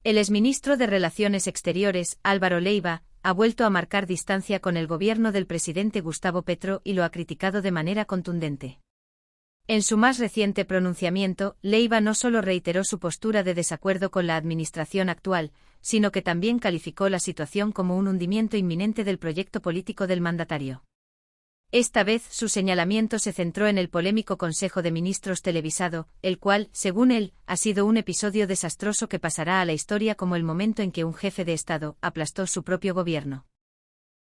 El exministro de Relaciones Exteriores, Álvaro Leiva, ha vuelto a marcar distancia con el gobierno del presidente Gustavo Petro y lo ha criticado de manera contundente. En su más reciente pronunciamiento, Leiva no solo reiteró su postura de desacuerdo con la administración actual, sino que también calificó la situación como un hundimiento inminente del proyecto político del mandatario. Esta vez su señalamiento se centró en el polémico Consejo de Ministros televisado, el cual, según él, ha sido un episodio desastroso que pasará a la historia como el momento en que un jefe de Estado aplastó su propio gobierno.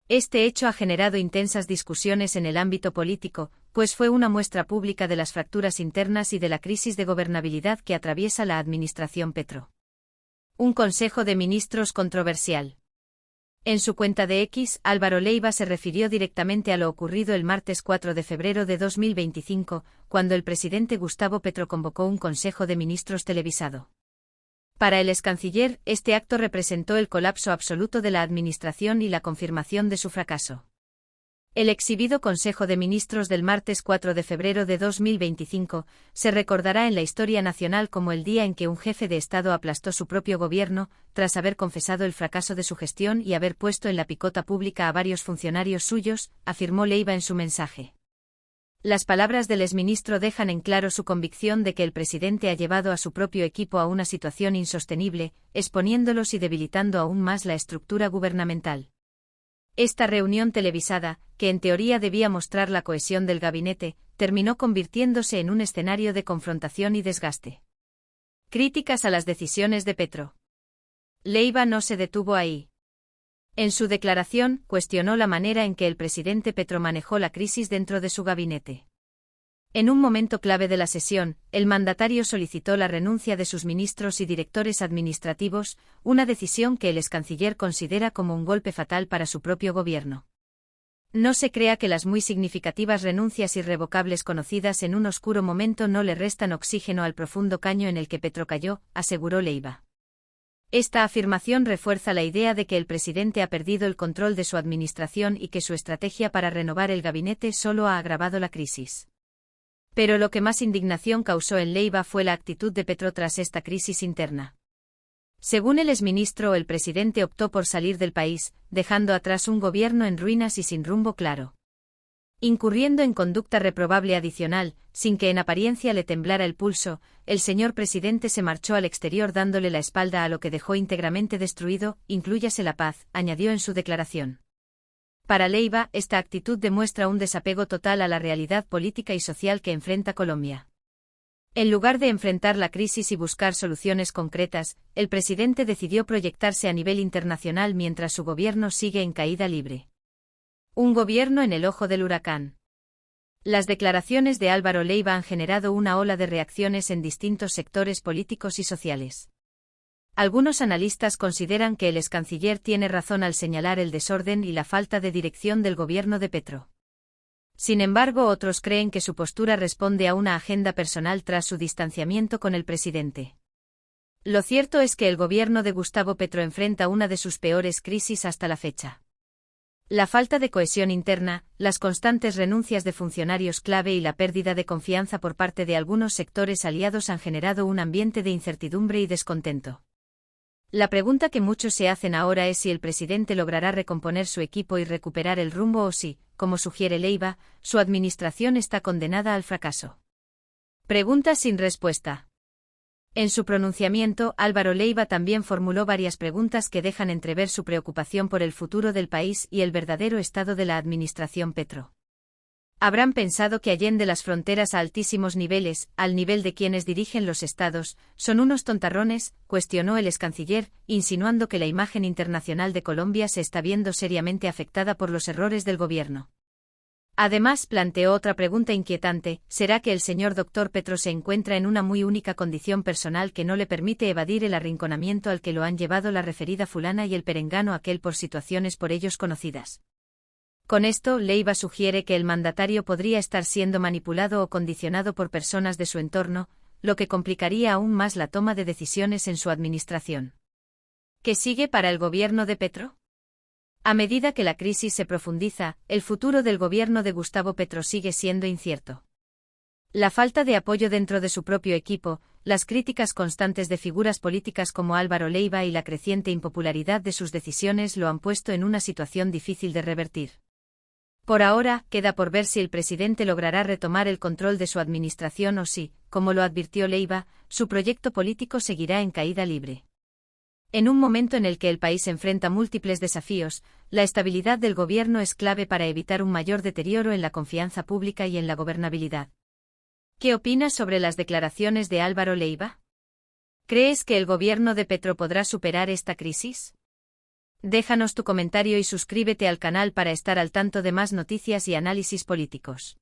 Este hecho ha generado intensas discusiones en el ámbito político, pues fue una muestra pública de las fracturas internas y de la crisis de gobernabilidad que atraviesa la administración Petro. Un Consejo de Ministros controversial. En su cuenta de X, Álvaro Leiva se refirió directamente a lo ocurrido el martes 4 de febrero de 2025, cuando el presidente Gustavo Petro convocó un Consejo de Ministros televisado. Para el excanciller, este acto representó el colapso absoluto de la administración y la confirmación de su fracaso. El exhibido Consejo de Ministros del martes 4 de febrero de 2025 se recordará en la historia nacional como el día en que un jefe de Estado aplastó su propio gobierno, tras haber confesado el fracaso de su gestión y haber puesto en la picota pública a varios funcionarios suyos, afirmó Leiva en su mensaje. Las palabras del exministro dejan en claro su convicción de que el presidente ha llevado a su propio equipo a una situación insostenible, exponiéndolos y debilitando aún más la estructura gubernamental. Esta reunión televisada, que en teoría debía mostrar la cohesión del gabinete, terminó convirtiéndose en un escenario de confrontación y desgaste. Críticas a las decisiones de Petro. Leiva no se detuvo ahí. En su declaración, cuestionó la manera en que el presidente Petro manejó la crisis dentro de su gabinete. En un momento clave de la sesión, el mandatario solicitó la renuncia de sus ministros y directores administrativos, una decisión que el excanciller considera como un golpe fatal para su propio gobierno. No se crea que las muy significativas renuncias irrevocables conocidas en un oscuro momento no le restan oxígeno al profundo caño en el que Petro cayó, aseguró Leiva. Esta afirmación refuerza la idea de que el presidente ha perdido el control de su administración y que su estrategia para renovar el gabinete solo ha agravado la crisis. Pero lo que más indignación causó en Leiva fue la actitud de Petro tras esta crisis interna. Según el exministro, el presidente optó por salir del país, dejando atrás un gobierno en ruinas y sin rumbo claro. Incurriendo en conducta reprobable adicional, sin que en apariencia le temblara el pulso, el señor presidente se marchó al exterior dándole la espalda a lo que dejó íntegramente destruido, inclúyase la paz, añadió en su declaración. Para Leiva, esta actitud demuestra un desapego total a la realidad política y social que enfrenta Colombia. En lugar de enfrentar la crisis y buscar soluciones concretas, el presidente decidió proyectarse a nivel internacional mientras su gobierno sigue en caída libre. Un gobierno en el ojo del huracán. Las declaraciones de Álvaro Leiva han generado una ola de reacciones en distintos sectores políticos y sociales. Algunos analistas consideran que el excanciller tiene razón al señalar el desorden y la falta de dirección del gobierno de Petro. Sin embargo, otros creen que su postura responde a una agenda personal tras su distanciamiento con el presidente. Lo cierto es que el gobierno de Gustavo Petro enfrenta una de sus peores crisis hasta la fecha. La falta de cohesión interna, las constantes renuncias de funcionarios clave y la pérdida de confianza por parte de algunos sectores aliados han generado un ambiente de incertidumbre y descontento. La pregunta que muchos se hacen ahora es si el presidente logrará recomponer su equipo y recuperar el rumbo o si, como sugiere Leiva, su administración está condenada al fracaso. Preguntas sin respuesta. En su pronunciamiento, Álvaro Leiva también formuló varias preguntas que dejan entrever su preocupación por el futuro del país y el verdadero estado de la administración Petro. Habrán pensado que allende las fronteras a altísimos niveles, al nivel de quienes dirigen los estados, son unos tontarrones, cuestionó el excanciller, insinuando que la imagen internacional de Colombia se está viendo seriamente afectada por los errores del gobierno. Además, planteó otra pregunta inquietante: ¿será que el señor Dr. Petro se encuentra en una muy única condición personal que no le permite evadir el arrinconamiento al que lo han llevado la referida fulana y el perengano aquel por situaciones por ellos conocidas? Con esto, Leiva sugiere que el mandatario podría estar siendo manipulado o condicionado por personas de su entorno, lo que complicaría aún más la toma de decisiones en su administración. ¿Qué sigue para el gobierno de Petro? A medida que la crisis se profundiza, el futuro del gobierno de Gustavo Petro sigue siendo incierto. La falta de apoyo dentro de su propio equipo, las críticas constantes de figuras políticas como Álvaro Leiva y la creciente impopularidad de sus decisiones lo han puesto en una situación difícil de revertir. Por ahora, queda por ver si el presidente logrará retomar el control de su administración o si, como lo advirtió Leiva, su proyecto político seguirá en caída libre. En un momento en el que el país enfrenta múltiples desafíos, la estabilidad del gobierno es clave para evitar un mayor deterioro en la confianza pública y en la gobernabilidad. ¿Qué opinas sobre las declaraciones de Álvaro Leiva? ¿Crees que el gobierno de Petro podrá superar esta crisis? Déjanos tu comentario y suscríbete al canal para estar al tanto de más noticias y análisis políticos.